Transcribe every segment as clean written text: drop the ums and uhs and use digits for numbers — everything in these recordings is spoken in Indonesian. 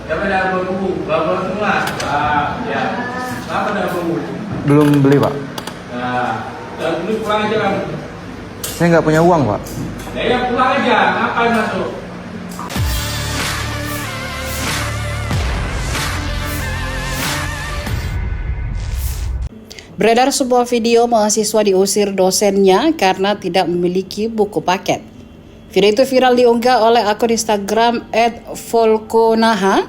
Siapa ada buku? Bapak semua. Ya. Kenapa ada buku? Belum beli, Pak. Nah, dan dulu pulang aja kamu. Saya nggak punya uang, Pak. Ya pulang aja. Ngapain masuk? Beredar sebuah video mahasiswa diusir dosennya karena tidak memiliki buku paket. Video itu viral diunggah oleh akun Instagram @volkonaha,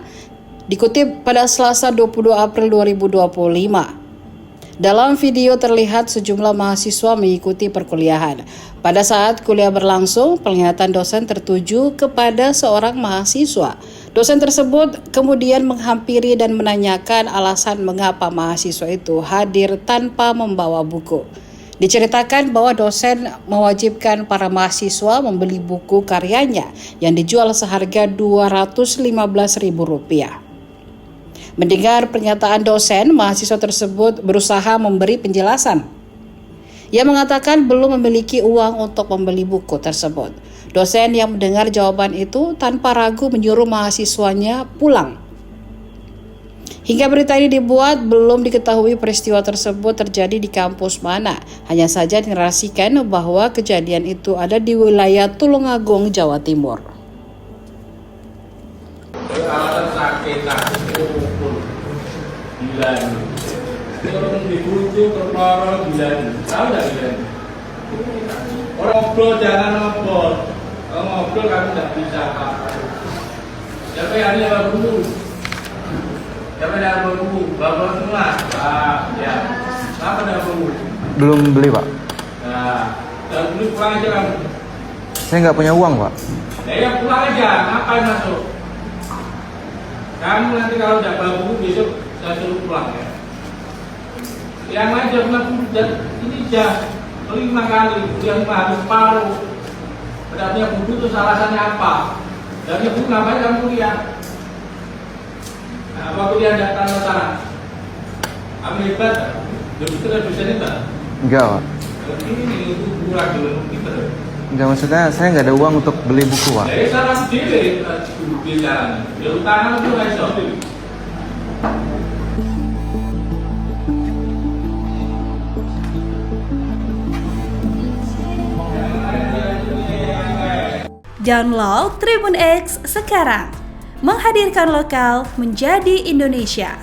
dikutip pada Selasa 22 April 2025. Dalam video terlihat sejumlah mahasiswa mengikuti perkuliahan. Pada saat kuliah berlangsung, penglihatan dosen tertuju kepada seorang mahasiswa. Dosen tersebut kemudian menghampiri dan menanyakan alasan mengapa mahasiswa itu hadir tanpa membawa buku. Diceritakan bahwa dosen mewajibkan para mahasiswa membeli buku karyanya yang dijual seharga Rp215.000. Mendengar pernyataan dosen, mahasiswa tersebut berusaha memberi penjelasan. Ia mengatakan belum memiliki uang untuk membeli buku tersebut. Dosen yang mendengar jawaban itu tanpa ragu menyuruh mahasiswanya pulang. Hingga berita ini dibuat, belum diketahui peristiwa tersebut terjadi di kampus mana. Hanya saja dinarasikan bahwa kejadian itu ada di wilayah Tulungagung, Jawa Timur. Alasan sakit pukul bilan. Orang dibujuk terporo bilan. Tahu nggak bilan? Orang ngobrol jangan ngobrol. Kalau ngobrol kamu nggak bisa apa-apa. Siapa yang ada buku? Siapa yang ada buku? Bapak semua. Ya. Kenapa ada buku? Belum beli, Pak. Nah, dan dulu pulang aja kamu. Saya nggak punya uang, Pak. Ya pulang aja. Ngapain masuk? Kamu nanti kalau tidak bawa buku besok saya suruh pulang ya. Yang lain jam 6 dan ini jam 5 kali, yang harus paruh. Tidak punya buku itu alasannya apa? Tidak punya buku ngapain kamu kuliah? Nah, apa kuliah tidak tanda tangan? Kamu hebat? Dosen itu? Enggak, Pak. Ini itu kurang dulu kita. Enggak, maksudnya saya nggak ada uang untuk beli buku, Pak. Jadi salah sendiri bicara. Ya utang itu nggak bisa. Download Tribun X sekarang, menghadirkan lokal menjadi Indonesia.